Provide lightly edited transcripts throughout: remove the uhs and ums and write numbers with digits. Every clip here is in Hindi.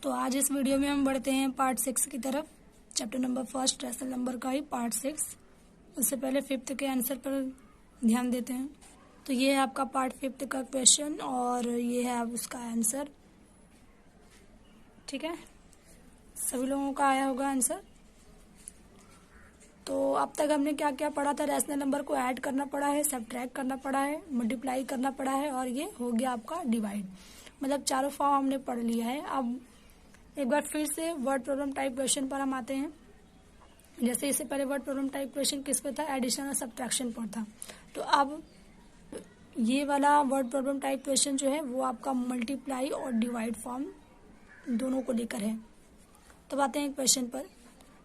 तो आज इस वीडियो में हम बढ़ते हैं पार्ट 6 की तरफ। Chapter number first rational number का ही पार्ट 6। उससे पहले 5th के आंसर पर ध्यान देते हैं। तो ये है आपका पार्ट 5 का क्वेश्चन और ये है अब उसका आंसर। ठीक है, सभी लोगों का आया होगा आंसर। तो अब तक हमने क्या क्या पढ़ा था? रैशनल नंबर को ऐड करना पड़ा है, सब्ट्रैक्ट करना पड़ा है, मल्टीप्लाई करना पड़ा है और ये हो गया आपका डिवाइड। मतलब चारों फॉर्म हमने पढ़ लिया है। अब एक बार फिर से वर्ड प्रॉब्लम टाइप क्वेश्चन पर हम आते हैं। जैसे इससे पहले वर्ड प्रॉब्लम टाइप क्वेश्चन किस पे था? एडिशन और सब्ट्रैक्शन पर था। तो अब ये वाला वर्ड प्रॉब्लम टाइप क्वेश्चन जो है वो आपका मल्टीप्लाई और डिवाइड फॉर्म दोनों को लेकर है। तो आते हैं क्वेश्चन पर।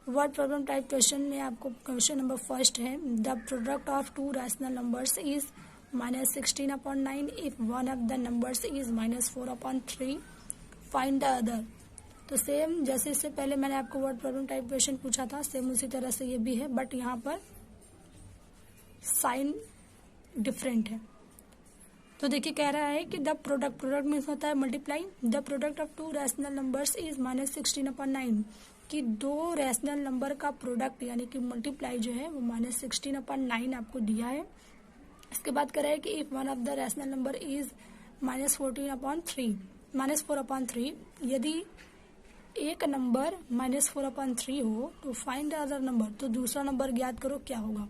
वर्ड प्रॉब्लम टाइप क्वेश्चन में आपको क्वेश्चन नंबर फर्स्ट है, the product of two rational numbers is -16/9 if one of the numbers is -4/3 find the other. तो सेम जैसे इससे पहले मैंने आपको वर्ड प्रॉब्लम टाइप क्वेश्चन पूछा था, सेम उसी तरह से ये भी है, बट यहाँ पर साइन डिफरेंट है। तो देखिए कह रहा है कि द प्रोडक्ट मीन्स होता है multiply, the product of two rational numbers is -16/9 कि दो रैशनल नंबर का प्रोडक्ट यानी कि मल्टीप्लाई जो है वो -16/9 आपको दिया है। इसके बाद कह रहा है कि if one of the rational number is -4/3 यदि एक नंबर -4/3 हो तो फाइंड द अदर नंबर, तो दूसरा नंबर ज्ञात करो क्या होगा।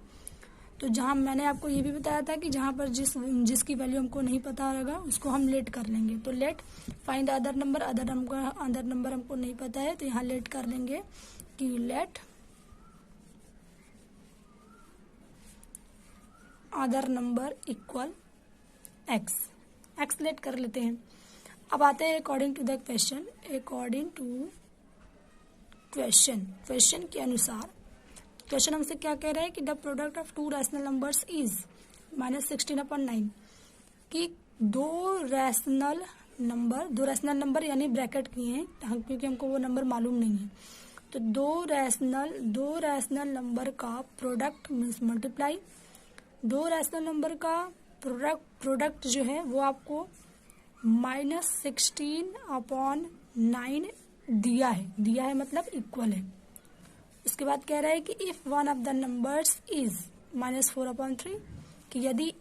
तो जहां मैंने आपको ये भी बताया था कि जहां पर जिसकी वैल्यू हमको नहीं पता होगा उसको हम लेट कर लेंगे। तो लेट फाइंड अदर नंबर हमको नहीं पता है, तो यहाँ लेट कर लेंगे कि let other number equal x let कर लेते हैं। अब आते हैं according to the question. According to question के अनुसार क्वेश्चन हमसे क्या कह रहा है कि the product of two rational numbers is -16/9 कि दो रैशनल नंबर यानी ब्रैकेट किए हैं क्योंकि हमको वो नंबर मालूम नहीं है। तो दो रैशनल नंबर का प्रोडक्ट मीन्स मल्टीप्लाई, दो रैशनल नंबर का प्रोडक्ट जो है वो आपको -16/9 दिया है मतलब इक्वल है। उसके बाद कह रहा है कि if one of the numbers is -4/3 कि यदि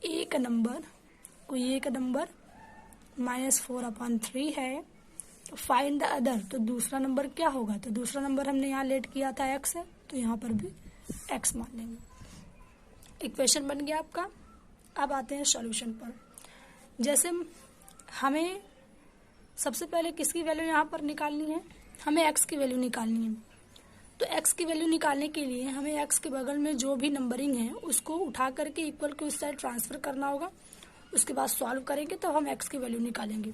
कोई एक नंबर -4/3 है तो फाइंड द अदर, तो दूसरा नंबर क्या होगा। तो दूसरा नंबर हमने यहाँ लेट किया था एक्स है, तो यहाँ पर भी एक्स मान लेंगे। इक्वेशन बन गया आपका। अब आते हैं सॉल्यूशन पर। जैसे हमें सबसे पहले किसकी वैल्यू यहाँ पर निकालनी है? हमें एक्स की वैल्यू निकालनी है। तो एक्स की वैल्यू निकालने के लिए हमें एक्स के बगल में जो भी नंबरिंग है उसको उठा करके इक्वल के उस साइड ट्रांसफर करना होगा। उसके बाद सॉल्व करेंगे तो हम एक्स की वैल्यू निकालेंगे।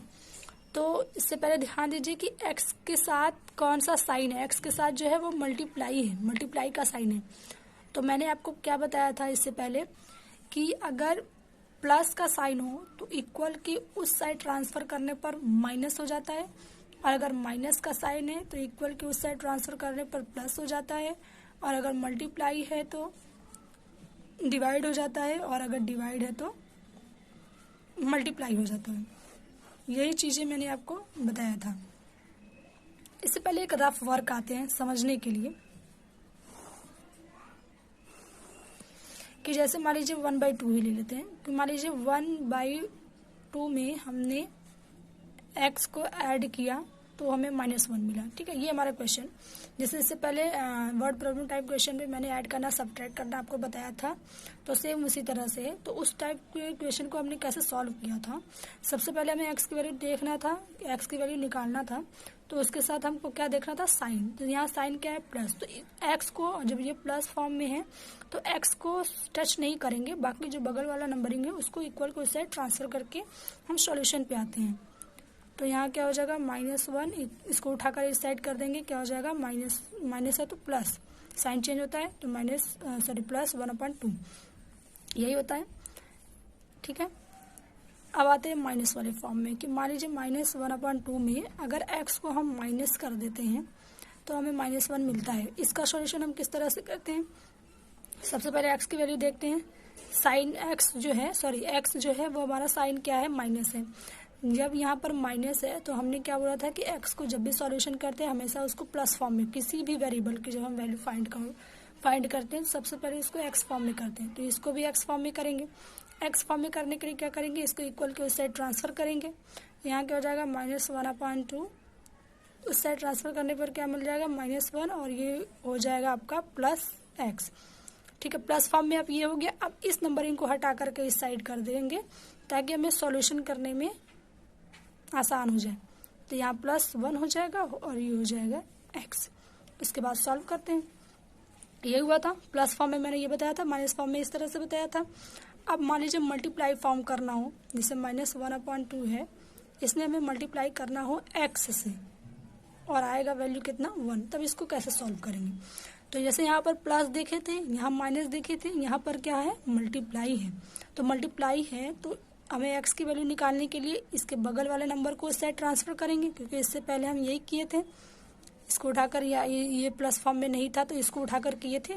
तो इससे पहले ध्यान दीजिए कि एक्स के साथ कौन सा साइन है। एक्स के साथ जो है वो मल्टीप्लाई का साइन है। तो मैंने आपको क्या बताया था इससे पहले कि अगर प्लस का साइन हो तो इक्वल की उस साइड ट्रांसफर करने पर माइनस हो जाता है, और अगर माइनस का साइन है तो इक्वल के उस साइड ट्रांसफर करने पर प्लस हो जाता है, और अगर मल्टीप्लाई है तो डिवाइड हो जाता है, और अगर डिवाइड है तो मल्टीप्लाई हो जाता है। यही चीजें मैंने आपको बताया था। इससे पहले एक रफ वर्क आते हैं समझने के लिए कि जैसे मान लीजिए 1/2 ही ले लेते हैं। कि मान लीजिए 1/2 में हमने एक्स को ऐड किया तो हमें -1 मिला। ठीक है, ये हमारा क्वेश्चन। जैसे इससे पहले वर्ड प्रॉब्लम टाइप क्वेश्चन में मैंने ऐड करना सब्ट्रैक्ट करना आपको बताया था, तो सेम उसी तरह से। तो उस टाइप के क्वेश्चन को हमने कैसे सॉल्व किया था? सबसे पहले हमें एक्स की वैल्यू देखना था, एक्स की वैल्यू निकालना था। तो उसके साथ हमको क्या देखना था? साइन। तो यहाँ साइन क्या है? प्लस। तो एक्स को जब ये प्लस फॉर्म में है तो एक्स को टच नहीं करेंगे, बाकी जो बगल वाला नंबरिंग है उसको इक्वल को इस साइड ट्रांसफर करके हम सॉल्यूशन पे आते हैं। तो यहाँ क्या हो जाएगा? -1, इसको उठाकर इस साइड कर देंगे, क्या हो जाएगा? माइनस है तो प्लस, साइन चेंज होता है तो प्लस 1/2 यही होता है। ठीक है, अब आते हैं माइनस वाले फॉर्म में कि मान लीजिए -1/2 में अगर एक्स को हम माइनस कर देते हैं तो हमें -1 मिलता है। इसका सॉल्यूशन हम किस तरह से करते हैं? सबसे पहले एक्स की वैल्यू देखते हैं। साइन एक्स जो है वो हमारा साइन क्या है? माइनस है। जब यहाँ पर माइनस है तो हमने क्या बोला था कि एक्स को जब भी सॉल्यूशन करते हैं हमेशा उसको प्लस फॉर्म में, किसी भी वेरिएबल की जब हम वैल्यू फाइंड करते हैं सबसे पहले उसको एक्स फॉर्म में करते हैं। तो इसको भी एक्स फॉर्म में करेंगे। एक्स फॉर्म में करने के लिए क्या करेंगे, इसको इक्वल के उस साइड ट्रांसफर करेंगे। यहाँ क्या हो जाएगा -1/2, उस साइड ट्रांसफर करने पर क्या मिल जाएगा -1, और ये हो जाएगा आपका प्लस एक्स। ठीक है, प्लस फॉर्म में अब ये हो गया। अब इस नंबरिंग को हटा करके इस साइड कर देंगे ताकि हमें सॉल्यूशन करने में आसान हो जाए। तो यहाँ +1 हो जाएगा और ये हो जाएगा x। इसके बाद सॉल्व करते हैं। ये हुआ था प्लस फॉर्म में, मैंने ये बताया था, माइनस फॉर्म में इस तरह से बताया था। अब मान लीजिए मल्टीप्लाई फॉर्म करना हो, जैसे -1/2 है, इसमें हमें मल्टीप्लाई करना हो x से और आएगा वैल्यू कितना 1, तब इसको कैसे सॉल्व करेंगे। तो जैसे यहाँ पर प्लस देखे थे, यहाँ माइनस देखे थे, यहाँ पर क्या है मल्टीप्लाई है। तो मल्टीप्लाई है तो हमें एक्स की वैल्यू निकालने के लिए इसके बगल वाले नंबर को इस साइड ट्रांसफर करेंगे, क्योंकि इससे पहले हम यही किए थे। इसको उठाकर या ये प्लस फॉर्म में नहीं था तो इसको उठाकर किए थे।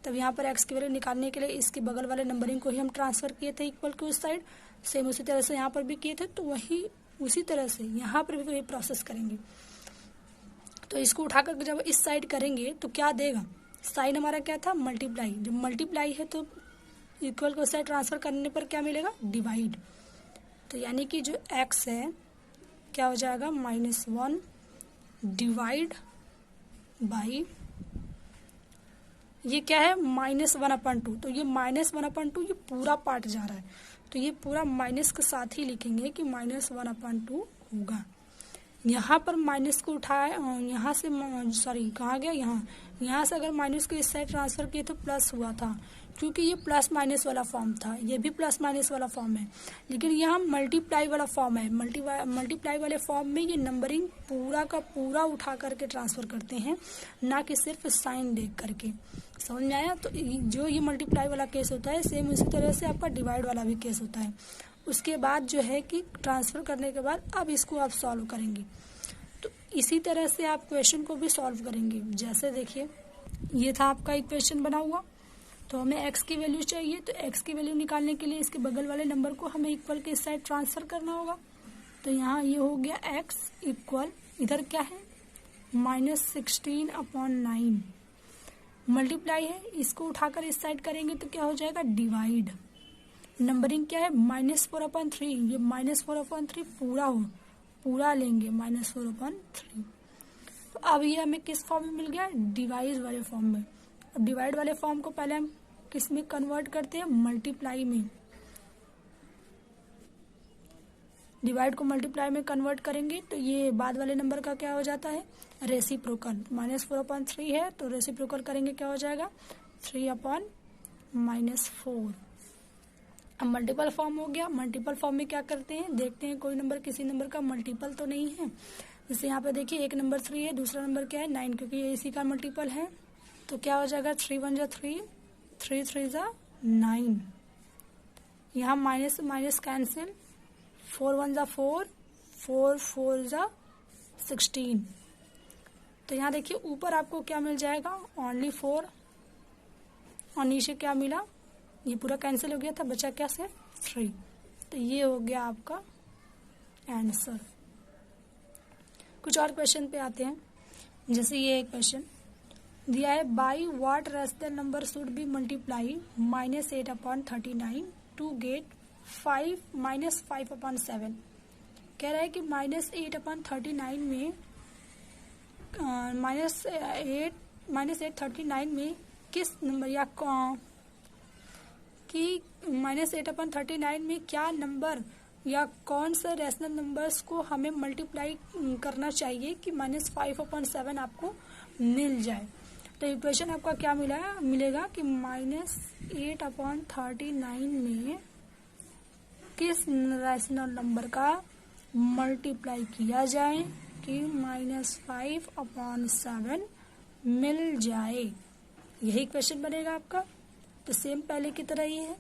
तब यहाँ पर एक्स की वैल्यू निकालने के लिए इसके बगल वाले नंबरिंग को ही हम ट्रांसफर किए थे इक्वल के उस साइड। सेम उसी तरह से यहाँ पर भी किए थे, तो वही उसी तरह से यहाँ पर भी वही प्रोसेस करेंगे। तो इसको उठाकर जब इस साइड करेंगे तो क्या देगा, साइन हमारा क्या था मल्टीप्लाई। जब मल्टीप्लाई है तो इक्वल को उस साइड ट्रांसफर करने पर क्या मिलेगा डिवाइड। तो यानी कि जो x है क्या हो जाएगा -1 डिवाइड बाई, ये क्या है -1/2। तो ये -1/2 ये पूरा पार्ट जा रहा है, तो ये पूरा माइनस के साथ ही लिखेंगे कि -1/2 होगा। यहाँ पर माइनस को उठाए, यहाँ से सॉरी कहाँ गया, यहाँ से अगर माइनस को इस साइड ट्रांसफर किए तो प्लस हुआ था, क्योंकि ये प्लस माइनस वाला फॉर्म था, ये भी प्लस माइनस वाला फॉर्म है। लेकिन यहाँ मल्टीप्लाई वाला फॉर्म है। मल्टीप्लाई वाले फॉर्म में ये नंबरिंग पूरा का पूरा उठा करके ट्रांसफर करते हैं, ना कि सिर्फ साइन देख करके। समझ में आया। तो जो ये मल्टीप्लाई वाला केस होता है सेम उसी तरह से आपका डिवाइड वाला भी केस होता है। उसके बाद जो है कि ट्रांसफर करने के बाद अब इसको आप सॉल्व करेंगे। तो इसी तरह से आप क्वेश्चन को भी सॉल्व करेंगे। जैसे देखिए ये था आपका इक्वेशन बना हुआ, तो हमें x की वैल्यू चाहिए, तो x की वैल्यू निकालने के लिए इसके बगल वाले नंबर को हमें इक्वल के इस साइड ट्रांसफर करना होगा। तो यहाँ ये हो गया x इक्वल, इधर क्या है -16/9 मल्टीप्लाई है, इसको उठाकर इस साइड करेंगे तो क्या हो जाएगा डिवाइड। नंबरिंग क्या है -4/3, ये -4/3 पूरा लेंगे -4/3। तो अब ये हमें किस फॉर्म में मिल गया, डिवाइड वाले फॉर्म में। अब डिवाइड वाले फॉर्म को पहले हम किस में कन्वर्ट करते हैं, मल्टीप्लाई में। डिवाइड को मल्टीप्लाई में कन्वर्ट करेंगे तो ये बाद वाले नंबर का क्या हो जाता है रेसिप्रोकल। -4/3 है तो रेसिप्रोकल करेंगे क्या हो जाएगा 3/-4। अब मल्टीपल फॉर्म हो गया। मल्टीपल फॉर्म में क्या करते हैं, देखते हैं कोई नंबर किसी नंबर का मल्टीपल तो नहीं है। जैसे यहाँ पे देखिए एक नंबर 3 है, दूसरा नंबर क्या है 9, क्योंकि ये इसी का मल्टीपल है। तो क्या हो जाएगा 3 1 जा 3, 3 3 जा 9। यहाँ माइनस माइनस कैंसिल, 4 1 जा 4, 4 4 जा 16। तो यहाँ देखिए ऊपर आपको क्या मिल जाएगा ओनली 4 और नीचे क्या मिला, ये पूरा कैंसिल हो गया था, बचा क्या से 3। तो ये हो गया आपका आंसर। कुछ और क्वेश्चन पे आते हैं। जैसे ये एक क्वेश्चन दिया है, by what rational number should be multiply -8/39 to get 5 -5/7। कह रहा है कि -8/39 में -8/39 में किस नंबर या कि -8/39 में क्या नंबर या कौन से रेशनल नंबर्स को हमें मल्टीप्लाई करना चाहिए कि -5/7 आपको मिल जाए। तो इक्वेशन आपका क्या मिलेगा कि -8/39 में किस रेशनल नंबर का मल्टीप्लाई किया जाए कि -5/7 मिल जाए। यही क्वेश्चन बनेगा आपका। तो सेम पहले की तरह ही है,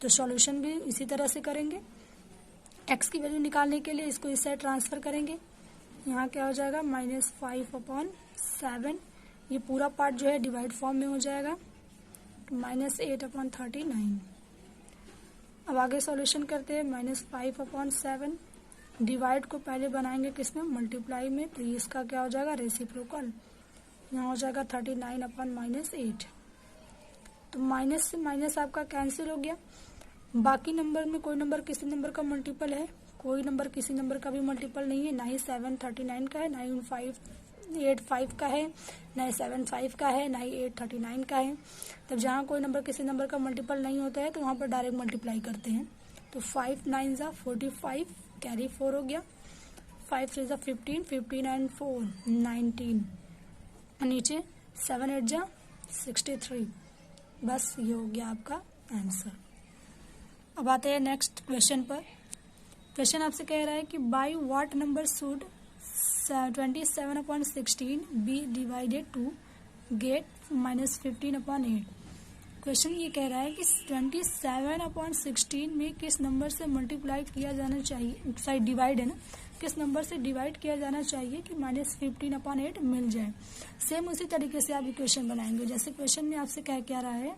तो सॉल्यूशन भी इसी तरह से करेंगे। x की वैल्यू निकालने के लिए इसको इस साइड ट्रांसफर करेंगे। यहाँ क्या हो जाएगा -5/7, ये पूरा पार्ट जो है डिवाइड फॉर्म में हो जाएगा -8/39। अब आगे सॉल्यूशन करते हैं। -5/7 डिवाइड को पहले बनाएंगे किसमें, मल्टीप्लाई में, तो इसका क्या हो जाएगा, रेसिप्रोकल। यहाँ हो जाएगा 39/-8। तो माइनस से माइनस आपका कैंसिल हो गया। बाकी नंबर में कोई नंबर किसी नंबर का मल्टीपल है, कोई नंबर किसी नंबर का भी मल्टीपल नहीं है, ना ही 7 39 का है, ना ही 8 5 का है, ना ही 7 5 का है, ना ही 8 39 का है। तब जहाँ कोई नंबर किसी नंबर का मल्टीपल नहीं होता है तो वहाँ पर डायरेक्ट मल्टीप्लाई करते हैं। तो 5 9 ज़ा 45, कैरी 4 हो गया, 5 3 ज़ा 15, 15 एंड 4 19, नीचे 7 8 ज़ा 63। बस ये हो गया आपका आंसर। अब आते हैं नेक्स्ट क्वेश्चन पर। क्वेश्चन आपसे कह रहा है कि by what number should 27/16 be divided to get -15/8। Question ये कह रहा है कि 27/16 में किस नंबर से मल्टीप्लाई किया जाना चाहिए, सॉरी डिवाइड है ना, किस नंबर से डिवाइड किया जाना चाहिए कि -15/8 मिल जाए। सेम उसी तरीके से आप इक्वेशन बनाएंगे। जैसे क्वेश्चन में आपसे क्या रहा है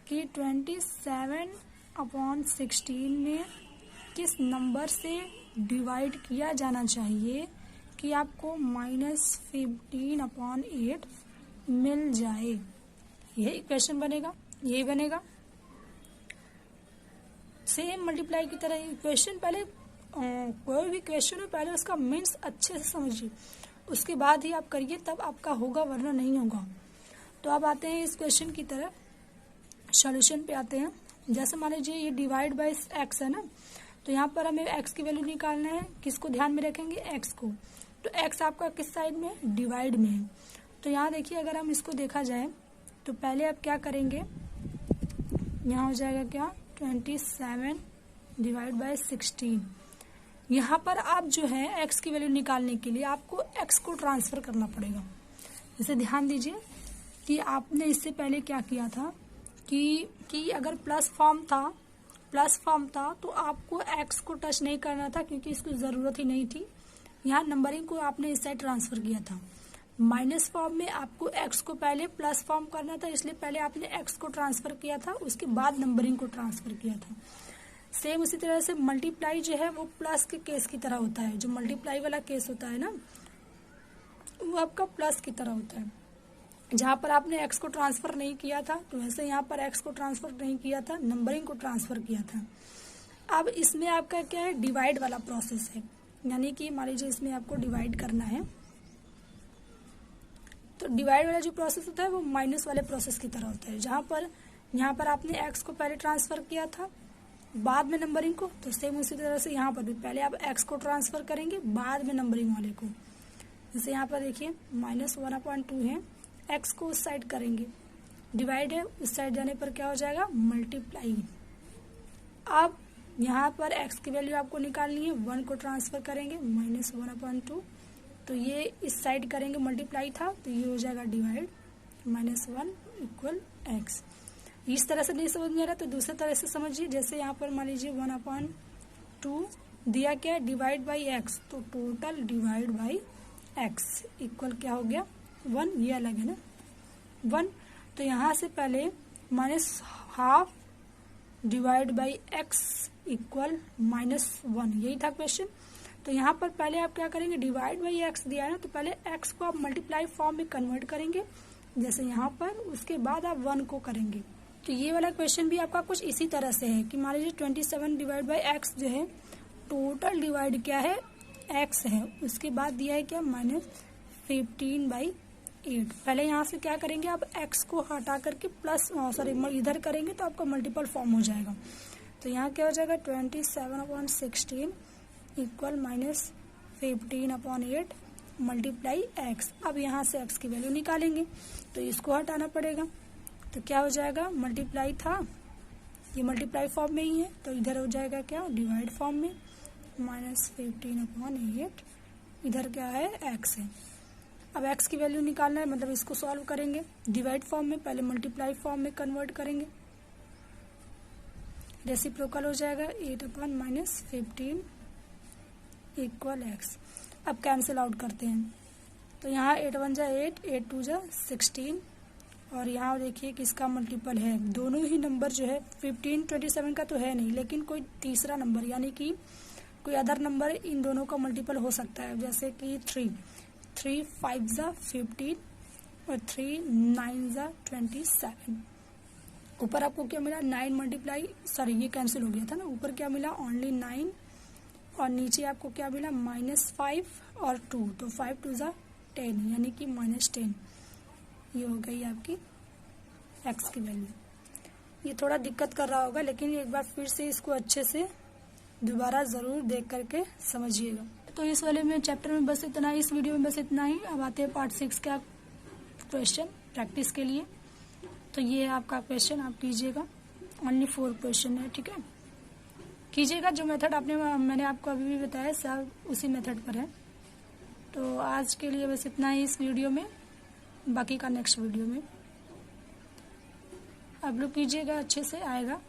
कि 27/16 में किस नंबर से डिवाइड किया जाना चाहिए कि आपको -15/8 मिल जाए। यही क्वेश्चन बनेगा, यही बनेगा सेम मल्टीप्लाई की तरह। क्वेश्चन पहले कोई भी क्वेश्चन हो पहले उसका मीन्स अच्छे से समझिए, उसके बाद ही आप करिए, तब आपका होगा, वरना नहीं होगा। तो अब आते हैं इस क्वेश्चन की तरफ, सॉल्यूशन पे आते हैं। जैसे मान लीजिए ये डिवाइड बाय एक्स है ना, तो यहाँ पर हमें एक्स की वैल्यू निकालना है। किसको ध्यान में रखेंगे, एक्स को। तो एक्स आपका किस साइड में है, डिवाइड में है। तो यहाँ देखिए अगर हम इसको देखा जाए तो पहले आप क्या करेंगे, यहाँ हो जाएगा क्या 27/16। यहाँ पर आप जो है एक्स की वैल्यू निकालने के लिए आपको एक्स को ट्रांसफर करना पड़ेगा। जैसे ध्यान दीजिए कि आपने इससे पहले क्या किया था कि अगर प्लस फॉर्म था तो आपको एक्स को टच नहीं करना था, क्योंकि इसको ज़रूरत ही नहीं थी। यहाँ नंबरिंग को आपने इस साइड ट्रांसफ़र किया था। माइनस फॉर्म में आपको एक्स को पहले प्लस फॉर्म करना था, इसलिए पहले आपने एक्स को ट्रांसफ़र किया था, उसके बाद नंबरिंग को ट्रांसफ़र किया था। सेम उसी तरह से मल्टीप्लाई जो है वो प्लस के केस की तरह होता है। जो मल्टीप्लाई वाला केस होता है ना, वो आपका प्लस की तरह होता है। जहाँ पर आपने एक्स को ट्रांसफ़र नहीं किया था, तो वैसे यहाँ पर एक्स को ट्रांसफ़र नहीं किया था, नंबरिंग को ट्रांसफ़र किया था। अब इसमें आपका क्या है, डिवाइड वाला प्रोसेस है। यानी कि मान लीजिए इसमें आपको डिवाइड करना है, तो डिवाइड वाला जो प्रोसेस होता है वो माइनस वाले प्रोसेस की तरह होता है। यहाँ पर आपने एक्स को पहले ट्रांसफ़र किया था, बाद में नंबरिंग को, तो सेम उसी तरह से यहाँ पर भी पहले आप एक्स को ट्रांसफ़र करेंगे, बाद में नंबरिंग वाले को। जैसे यहाँ पर देखिए -1/2 है, एक्स को उस साइड करेंगे, डिवाइड है, उस साइड जाने पर क्या हो जाएगा, मल्टीप्लाई। अब यहाँ पर एक्स की वैल्यू आपको निकालनी है, 1 को ट्रांसफ़र करेंगे, -1/2, तो ये इस साइड करेंगे, मल्टीप्लाई था, तो ये हो जाएगा डिवाइड, -1 = x। इस तरह से नहीं समझ में आ रहा तो दूसरे तरह से समझिए। जैसे यहाँ पर मान लीजिए 1/2 दिया क्या है, डिवाइड बाई एक्स, तो total divide by x equal क्या हो गया, 1। ये अलग है ना 1, तो यहाँ से पहले -12 डिवाइड बाई एक्स इक्वल -1, यही था क्वेश्चन। तो यहाँ पर पहले आप क्या करेंगे, डिवाइड बाई एक्स दिया है ना, तो पहले एक्स को आप मल्टीप्लाई फॉर्म में कन्वर्ट करेंगे, जैसे यहाँ पर, उसके बाद आप 1 को करेंगे। तो ये वाला क्वेश्चन भी आपका कुछ इसी तरह से है कि मान लीजिए 27 डिवाइड बाई एक्स जो है, टोटल डिवाइड क्या है, एक्स है, उसके बाद दिया है क्या, -15/8। पहले यहाँ से क्या करेंगे, आप एक्स को हटा करके प्लस इधर करेंगे तो आपका मल्टीपल फॉर्म हो जाएगा। तो यहाँ क्या हो जाएगा, 27/16 इक्वल -15/8 मल्टीप्लाई एक्स। अब यहाँ से एक्स की वैल्यू निकालेंगे, तो इसको हटाना पड़ेगा, तो क्या हो जाएगा, मल्टीप्लाई था, ये मल्टीप्लाई फॉर्म में ही है, तो इधर हो जाएगा क्या, डिवाइड फॉर्म में, -15/8, इधर क्या है, एक्स है। अब एक्स की वैल्यू निकालना है, मतलब इसको सॉल्व करेंगे डिवाइड फॉर्म में, पहले मल्टीप्लाई फॉर्म में कन्वर्ट करेंगे, रेसिप्रोकल हो जाएगा, 8/-15 इक्वल एक्स। अब कैंसिल आउट करते हैं, तो यहाँ 8 1 जा 8, 8 2 जा 16, और यहाँ देखिए किसका मल्टीपल है, दोनों ही नंबर जो है 15 27 का तो है नहीं, लेकिन कोई तीसरा नंबर यानी कि कोई अदर नंबर इन दोनों का मल्टीपल हो सकता है, जैसे कि 3 5 ज़ा 15 और 3 9 ज़ा 27। ऊपर आपको क्या मिला 9 मल्टीप्लाई, सॉरी ये कैंसिल हो गया था ना, ऊपर क्या मिला ओनली 9 और नीचे आपको क्या मिला -5 और 2, तो 5 2 ज़ा 10 यानी कि -10। ये हो गई आपकी x की वैल्यू। ये थोड़ा दिक्कत कर रहा होगा, लेकिन एक बार फिर से इसको अच्छे से दोबारा ज़रूर देख करके समझिएगा। तो इस वाले में चैप्टर में बस इतना ही, इस वीडियो में बस इतना ही। अब आते हैं पार्ट 6 का क्वेश्चन प्रैक्टिस के लिए। तो ये आपका क्वेश्चन आप कीजिएगा, ओनली 4 क्वेश्चन है, ठीक है। कीजिएगा, जो मेथड मैंने आपको अभी भी बताया सब उसी मेथड पर है। तो आज के लिए बस इतना ही इस वीडियो में, बाकी का नेक्स्ट वीडियो में। आप लोग कीजिएगा, अच्छे से आएगा।